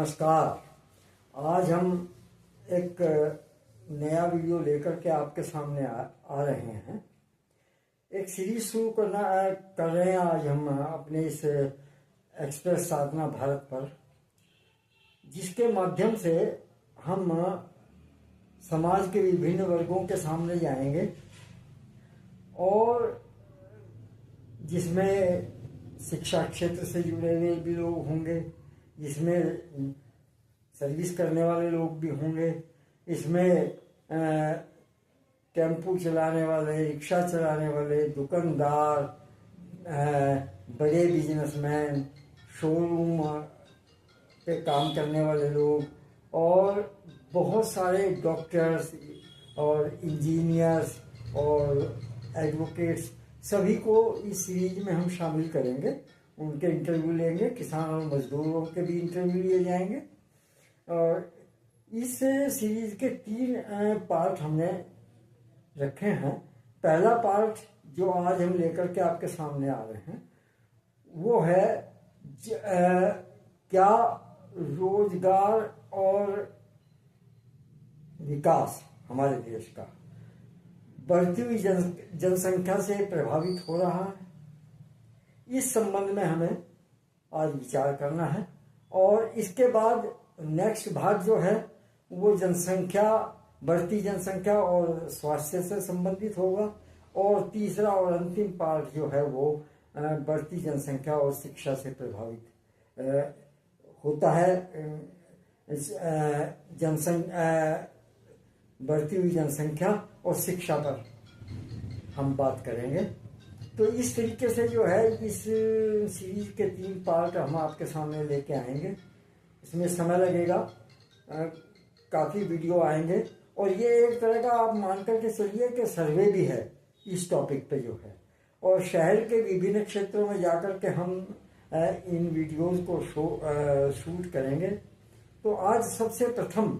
नमस्कार। आज हम एक नया वीडियो लेकर के आपके सामने आ रहे हैं। एक सीरीज शुरू कर रहे हैं आज हम अपने इस एक्सप्रेस साधना भारत पर, जिसके माध्यम से हम समाज के विभिन्न वर्गों के सामने जाएंगे और जिसमें शिक्षा क्षेत्र से जुड़े हुए भी लोग होंगे, जिसमें सर्विस करने वाले लोग भी होंगे, इसमें टेम्पू चलाने वाले, रिक्शा चलाने वाले, दुकानदार, बड़े बिजनेसमैन, शोरूम पे काम करने वाले लोग और बहुत सारे डॉक्टर्स और इंजीनियर्स और एडवोकेट्स, सभी को इस सीरीज में हम शामिल करेंगे। उनके इंटरव्यू लेंगे, किसान और मजदूरों के भी इंटरव्यू लिए जाएंगे। और इस सीरीज के 3 पार्ट हमने रखे हैं। पहला पार्ट जो आज हम लेकर के आपके सामने आ रहे हैं वो है क्या रोजगार और विकास हमारे देश का बढ़ती हुई जनसंख्या से प्रभावित हो रहा है। इस संबंध में हमें आज विचार करना है। और इसके बाद नेक्स्ट भाग जो है वो बढ़ती जनसंख्या और स्वास्थ्य से संबंधित होगा। और तीसरा और अंतिम पार्ट जो है वो बढ़ती जनसंख्या और शिक्षा से प्रभावित होता है। बढ़ती हुई जनसंख्या और शिक्षा पर हम बात करेंगे। तो इस तरीके से जो है इस सीरीज के 3 पार्ट हम आपके सामने लेके आएंगे। इसमें समय लगेगा, काफ़ी वीडियो आएंगे और ये एक तरह का आप मान करके चलिए कि सर्वे भी है इस टॉपिक पे जो है। और शहर के विभिन्न क्षेत्रों में जाकर के हम इन वीडियोस को शूट करेंगे। तो आज सबसे प्रथम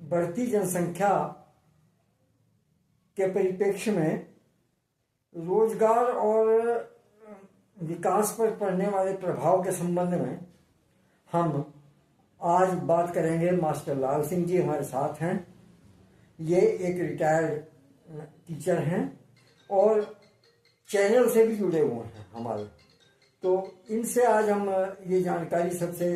बढ़ती जनसंख्या के परिप्रेक्ष्य में रोजगार और विकास पर पड़ने वाले प्रभाव के संबंध में हम आज बात करेंगे। मास्टर लाल सिंह जी हमारे साथ हैं। ये एक रिटायर्ड टीचर हैं और चैनल से भी जुड़े हुए हैं हमारे। तो इनसे आज हम ये जानकारी सबसे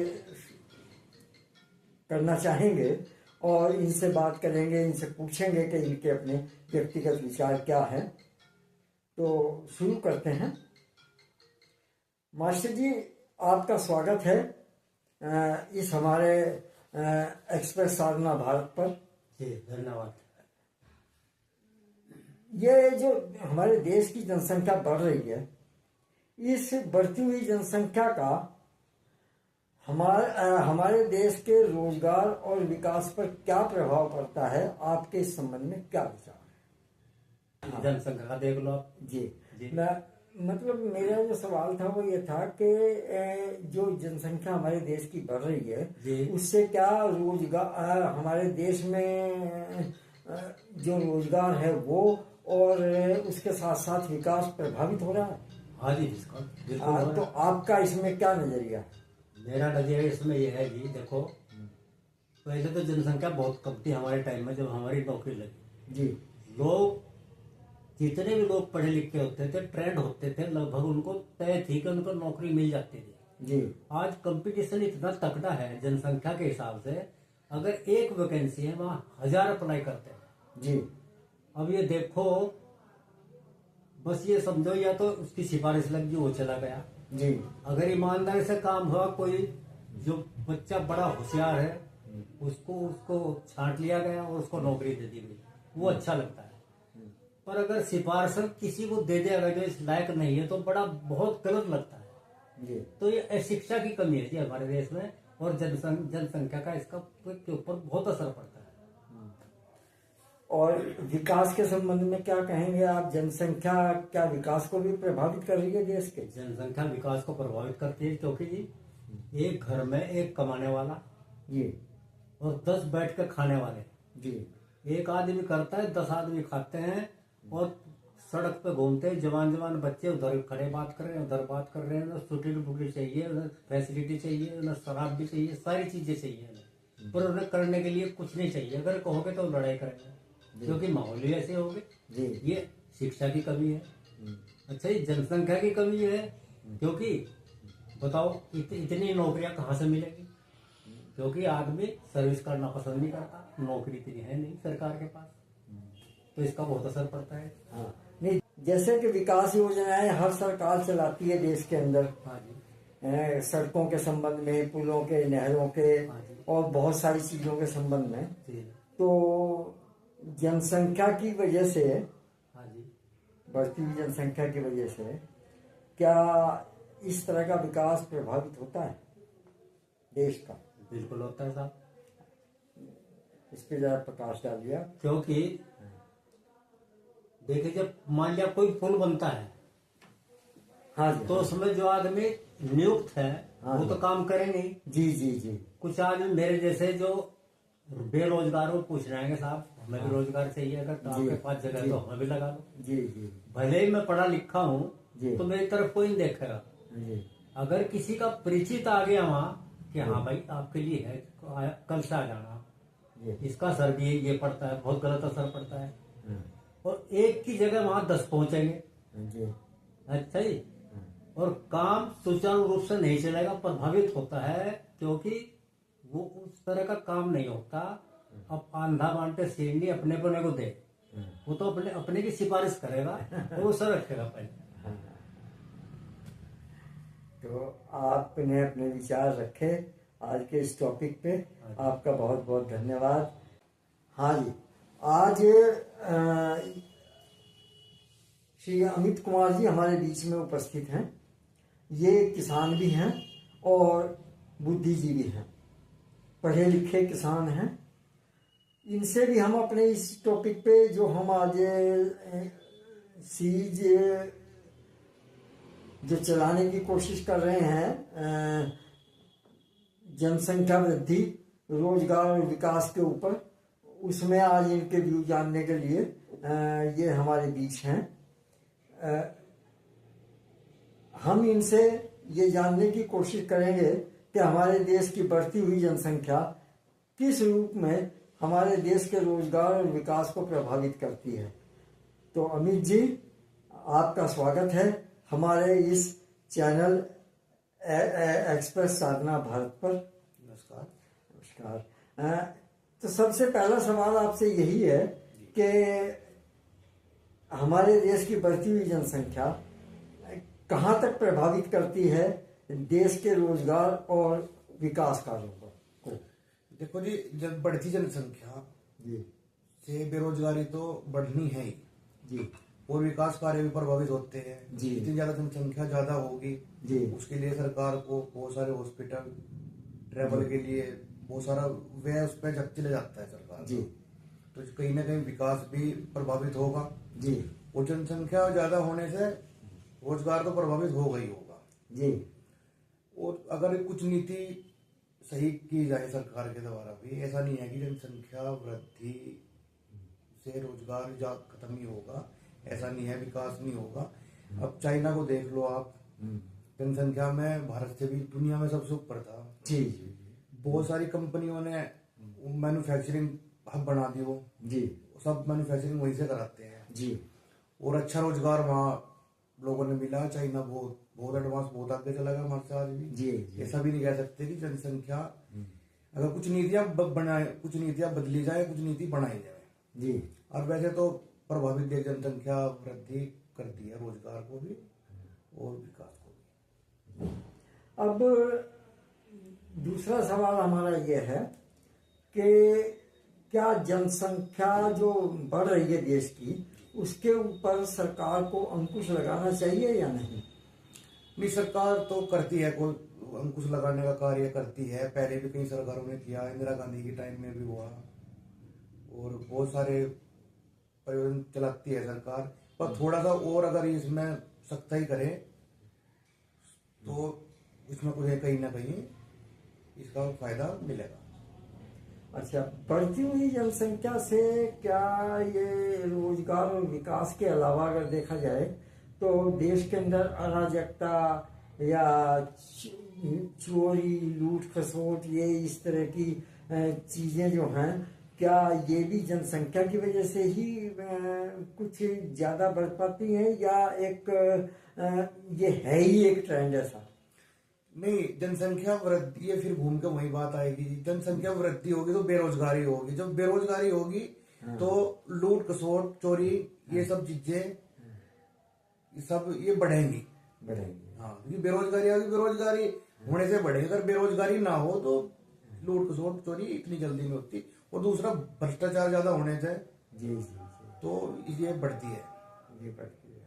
करना चाहेंगे और इनसे बात करेंगे, इनसे पूछेंगे कि इनके अपने व्यक्तिगत विचार क्या हैं। तो शुरू करते हैं। मास्टर जी, आपका स्वागत है इस हमारे एक्सप्रेस साधना भारत पर। जी धन्यवाद। ये जो हमारे देश की जनसंख्या बढ़ रही है, इस बढ़ती हुई जनसंख्या का हमारे देश के रोजगार और विकास पर क्या प्रभाव पड़ता है? आपके इस संबंध में क्या विचार है? जनसंख्या देख लो आप। जी। मतलब मेरा जो सवाल था वो ये था कि जो जनसंख्या हमारे देश की बढ़ रही है उससे क्या रोजगार हमारे देश में जो रोजगार है वो और उसके साथ साथ विकास प्रभावित हो रहा है? हाँ जी, बिल्कुल। तो आपका इसमें क्या नजरिया है? मेरा नजरिया इसमें यह है जी, देखो पहले तो जनसंख्या बहुत कम थी हमारे टाइम में जब हमारी नौकरी लगी जी। लोग जितने भी लोग पढ़े लिखे होते थे, ट्रेंड होते थे, लगभग उनको तय थी कि उनको नौकरी मिल जाती थी जी। आज कंपटीशन इतना तगड़ा है जनसंख्या के हिसाब से, अगर एक वैकेंसी है वहाँ 1000 अप्लाई करते हैं जी। अब ये देखो, बस ये समझो या तो उसकी सिफारिश लग गई, वो चला गया जी। अगर ईमानदारी से काम हुआ, कोई जो बच्चा बड़ा होशियार है उसको छांट लिया गया और उसको नौकरी दे दी गई, वो अच्छा लगता है। पर अगर सिफारिश किसी को दे दिया गया जो इस लायक नहीं है तो बहुत गलत लगता है जी। तो ये शिक्षा की कमी है जी हमारे देश में और जनसंख्या का इसका के ऊपर बहुत असर पड़ता है। और विकास के संबंध में क्या कहेंगे आप? जनसंख्या क्या विकास को भी प्रभावित कर रही है देश के? जनसंख्या विकास को प्रभावित करती है क्योंकि जी एक घर में एक कमाने वाला जी और 10 बैठ कर खाने वाले जी। एक आदमी करता है, 10 आदमी खाते हैं और सड़क पे घूमते हैं, जवान जवान बच्चे उधर खड़े बात कर रहे हैं, उधर बात कर रहे हैं, उन्हें स्कूटी बुकटी चाहिए, उन्हें फैसिलिटी चाहिए, उन्हें शराब भी चाहिए, सारी चीजें चाहिए उन्हें, पर उन्हें करने के लिए कुछ नहीं चाहिए। अगर कहोगे तो लड़ाई करेंगे, क्योंकि माहौल ही ऐसे हो गए। ये शिक्षा की कमी है, अच्छा ये जनसंख्या की कमी है, क्योंकि बताओ इतनी नौकरियां कहाँ से मिलेगी, क्योंकि आदमी सर्विस करना पसंद नहीं करता, नौकरी इतनी है नहीं सरकार के पास, तो इसका बहुत असर पड़ता है। हाँ, नहीं जैसे कि विकास योजनाएं हर सरकार चलाती है देश के अंदर, हाँ जी, सड़कों के संबंध में, पुलों के, नहरों के और बहुत सारी चीजों के संबंध में, जी, तो जनसंख्या की वजह से, हाँ जी, बढ़ती हुई जनसंख्या की वजह से क्या इस तरह का विकास प्रभावित होता है देश का? बिल्कुल होता है साहब, इस पे जरा प्रकाश डालिए। क्योंकि देखिए जब मान लिया कोई पुल बनता है, हाँ जी, तो उसमें जो आदमी नियुक्त है हाँ वो तो काम करेंगे ही। जी जी जी कुछ आदमी मेरे जैसे जो बेरोजगार हो पूछ रहे हैं कि साहब हमें भी रोजगार चाहिए, अगर तो जी, आपके पास जगह है तो हमें भी लगा लो। जी जी भले ही मैं पढ़ा लिखा हूँ जी। तो मेरी तरफ कोई नहीं देखेगा। जी अगर किसी का परिचित आ गया वहाँ कि हाँ भाई आपके लिए है, कल से आ जाना, जी इसका असर भी ये पड़ता है, बहुत गलत असर पड़ता है। हाँ, और एक की जगह वहां 10 पहुंचेंगे, जी अच्छा जी, और काम सुचारू रूप से नहीं चलेगा, प्रभावित होता है, क्योंकि वो उस तरह का काम नहीं होता। अब आंधा बांटे सीढ़ी अपने बने को दे, वो तो अपने अपने की सिफारिश करेगा और वो सर रखेगा पहले। तो आपने अपने विचार रखे आज के इस टॉपिक पे, आपका बहुत बहुत धन्यवाद। हाँ जी, आज श्री अमित कुमार जी हमारे बीच में उपस्थित हैं। ये किसान भी हैं और बुद्धिजीवी हैं, पढ़े लिखे किसान हैं। इनसे भी हम अपने इस टॉपिक पे जो हम आज सीरीज जो चलाने की कोशिश कर रहे हैं, जनसंख्या वृद्धि, रोजगार और विकास के ऊपर, उसमें आज इनके व्यू जानने के लिए ये हमारे बीच हैं। हम इनसे ये जानने की कोशिश करेंगे कि हमारे देश की बढ़ती हुई जनसंख्या किस रूप में हमारे देश के रोजगार और विकास को प्रभावित करती है। तो अमित जी, आपका स्वागत है हमारे इस चैनल एक्सप्रेस साधना भारत पर। नमस्कार। नमस्कार। तो सबसे पहला सवाल आपसे यही है कि हमारे देश की बढ़ती हुई जनसंख्या कहाँ तक प्रभावित करती है देश के रोजगार और विकास कार्यों को? देखो जी, जब बढ़ती जनसंख्या जी से बेरोजगारी तो बढ़नी है ही जी, और विकास कार्य भी प्रभावित होते हैं जी। जितनी ज्यादा जनसंख्या ज्यादा होगी जी उसके लिए सरकार को बहुत सारे हॉस्पिटल, ट्रेवल के लिए बहुत सारा व्यय उस पर चले जाता है सरकार जी तो कहीं ना कहीं विकास भी प्रभावित होगा। जी और जनसंख्या ज्यादा होने से रोजगार तो प्रभावित होगा ही होगा। जी और अगर कुछ नीति सही की जाए सरकार के द्वारा भी, ऐसा नहीं है कि जनसंख्या वृद्धि से रोजगार खत्म ही होगा, ऐसा नहीं है, विकास नहीं होगा। अब चाइना को देख लो आप, जनसंख्या में भारत से भी दुनिया में सबसे ऊपर था। जी जी बहुत सारी कंपनियों ने मैन्युफैक्चरिंग हब बना दी, वो जी सब मैन्युफैक्चरिंग वहीं से कराते हैं जी और अच्छा रोजगार वहाँ लोगों ने मिला। चाइना बहुत बहुत एडवांस, बहुत आगे चला गया हमारे से आज भी। जी जी ऐसा भी नहीं कह सकते कि जनसंख्या, अगर कुछ नीतियां बनाए, कुछ नीतियां बदली जाए, कुछ नीति बनाई जाए जी। और वैसे तो प्रभावित देश जनसंख्या वृद्धि करती है रोजगार को भी और विकास को भी। अब दूसरा सवाल हमारा ये है कि क्या जनसंख्या जो बढ़ रही है देश की, उसके ऊपर सरकार को अंकुश लगाना चाहिए या नहीं? नहीं, सरकार तो करती है, कोई अंकुश लगाने का कार्य करती है। पहले भी कई सरकारों ने किया, इंदिरा गांधी के टाइम में भी हुआ और बहुत सारे परियोजना चलाती है सरकार। पर थोड़ा सा और अगर इसमें सख्ताई करे तो इसमें कुछ कहीं ना कहीं इसका फायदा मिलेगा। अच्छा, बढ़ती हुई जनसंख्या से क्या ये रोजगार और विकास के अलावा अगर देखा जाए तो देश के अंदर अराजकता या चोरी, लूट खसोट, ये इस तरह की चीजें जो हैं, क्या ये भी जनसंख्या की वजह से ही कुछ ज्यादा बढ़ पाती हैं, या एक ये है ही एक ट्रेंड ऐसा? नहीं, जनसंख्या वृद्धि, ये फिर घूम के वही बात आएगी। जनसंख्या वृद्धि होगी तो बेरोजगारी होगी, जब बेरोजगारी होगी तो लूट खसोट, चोरी, ये सब चीजें सब ये बढ़ेंगी। हाँ, क्योंकि बेरोजगारी होगी, बेरोजगारी होने से बढ़ेगी। अगर बेरोजगारी ना हो तो लूट खसोट, चोरी इतनी जल्दी नहीं होती। और दूसरा, भ्रष्टाचार ज्यादा होने से जी तो ये बढ़ती है। ये बढ़ती है।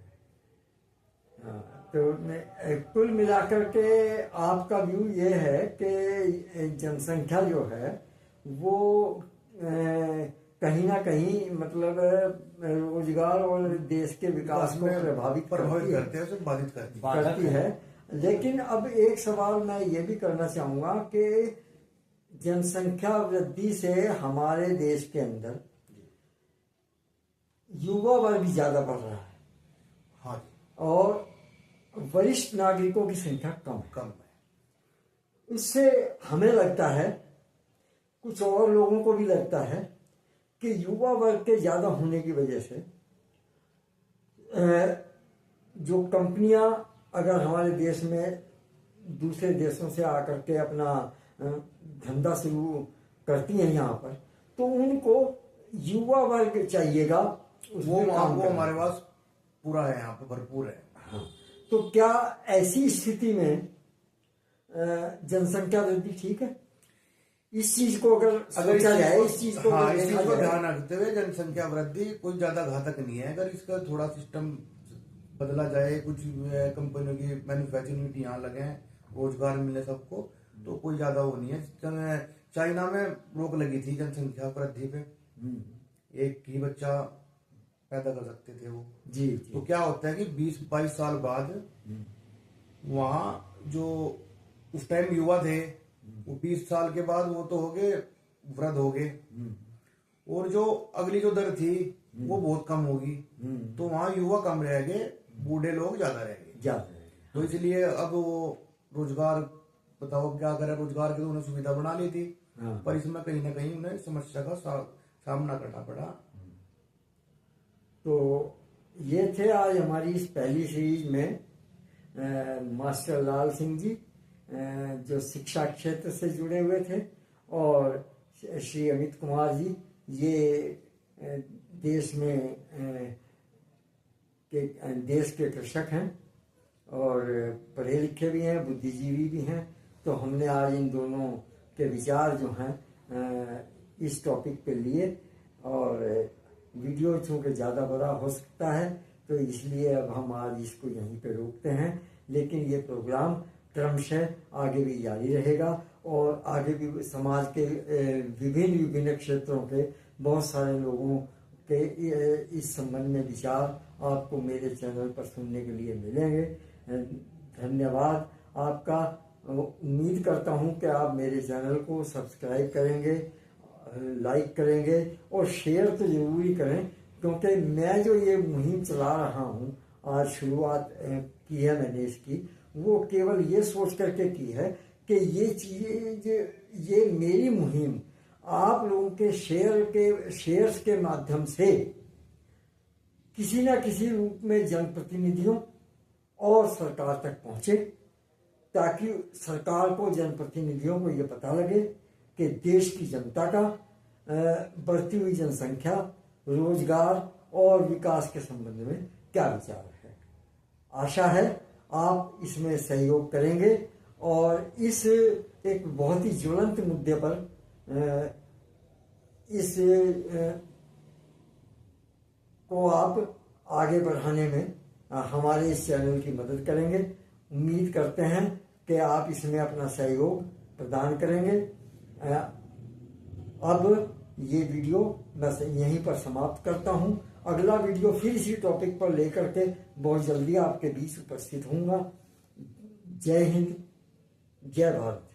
हाँ, तो कुल मिलाकर के आपका व्यू ये है कि जनसंख्या जो है वो कहीं ना कहीं मतलब रोजगार और देश के विकास को प्रभावित करते हैं, उसे बाधित करती है। लेकिन अब एक सवाल मैं ये भी करना चाहूंगा कि जनसंख्या वृद्धि से हमारे देश के अंदर युवा वर्ग ज्यादा बढ़ रहा है। हाँ, और वरिष्ठ नागरिकों की संख्या कम है। इससे हमें लगता है, कुछ और लोगों को भी लगता है, कि युवा वर्ग के ज्यादा होने की वजह से जो कंपनियां अगर हमारे देश में दूसरे देशों से आकर के अपना धंधा शुरू करती हैं यहाँ पर, तो उनको युवा वर्ग चाहिएगा। वो हमारे पास पूरा है, यहाँ पे भरपूर है। हाँ, तो क्या ऐसी स्थिति में जनसंख्या वृद्धि ठीक है? इस चीज को अगर सोचा जाए, इस चीज को ध्यान रखते हुए जनसंख्या वृद्धि कोई ज्यादा घातक नहीं है। अगर इसका थोड़ा सिस्टम बदला जाए, कुछ कंपनियों की मैन्युफैक्चरिंग यूनिट यहाँ लगे, रोजगार मिले सबको, तो कोई ज्यादा वो नहीं है। चाइना में रोक लगी थी जनसंख्या वृद्धि पे, एक ही बच्चा पैदा कर सकते थे वो। जी। तो क्या होता है कि 20-22 साल बाद वहां जो उस टाइम युवा थे, वो 20 साल के बाद वो तो हो गए, वृद्ध हो गए, और जो अगली जो दर थी वो बहुत कम होगी। तो वहां युवा कम रह गए, बूढ़े लोग ज्यादा रह गए। तो इसलिए अब वो रोजगार, बताओ क्या करे, रोजगार की तो उन्हें सुविधा बना ली थी, पर इसमें कहीं ना कहीं उन्हें समस्या का सामना करना पड़ा। तो ये थे आज हमारी इस पहली सीरीज में मास्टर लाल सिंह जी, जो शिक्षा क्षेत्र से जुड़े हुए थे, और श्री अमित कुमार जी, ये देश के कृषक हैं और पढ़े लिखे भी हैं, बुद्धिजीवी भी हैं। तो हमने आज इन दोनों के विचार जो हैं इस टॉपिक पे लिए, और वीडियो चूँकि ज़्यादा बड़ा हो सकता है तो इसलिए अब हम आज इसको यहीं पे रोकते हैं। लेकिन ये प्रोग्राम क्रमशः आगे भी जारी रहेगा, और आगे भी समाज के विभिन्न क्षेत्रों के बहुत सारे लोगों के इस संबंध में विचार आपको मेरे चैनल पर सुनने के लिए मिलेंगे। धन्यवाद आपका। उम्मीद करता हूँ कि आप मेरे चैनल को सब्सक्राइब करेंगे, लाइक करेंगे और शेयर तो जरूरी करें, क्योंकि मैं जो ये मुहिम चला रहा हूँ, आज शुरुआत की है मैंने इसकी, वो केवल ये सोच करके की है कि ये चीज़ें, ये मेरी मुहिम आप लोगों के शेयर्स के माध्यम से किसी न किसी रूप में जनप्रतिनिधियों और सरकार तक पहुंचे, ताकि सरकार को, जनप्रतिनिधियों को ये पता लगे कि देश की जनता का बढ़ती हुई जनसंख्या, रोजगार और विकास के संबंध में क्या विचार है। आशा है आप इसमें सहयोग करेंगे और इस एक बहुत ही ज्वलंत मुद्दे पर इस को आप आगे बढ़ाने में हमारे इस चैनल की मदद करेंगे। उम्मीद करते हैं कि आप इसमें अपना सहयोग प्रदान करेंगे। अब ये वीडियो मैं यहीं पर समाप्त करता हूं। अगला वीडियो फिर इसी टॉपिक पर लेकर के बहुत जल्दी आपके बीच उपस्थित होऊंगा। जय हिंद, जय भारत।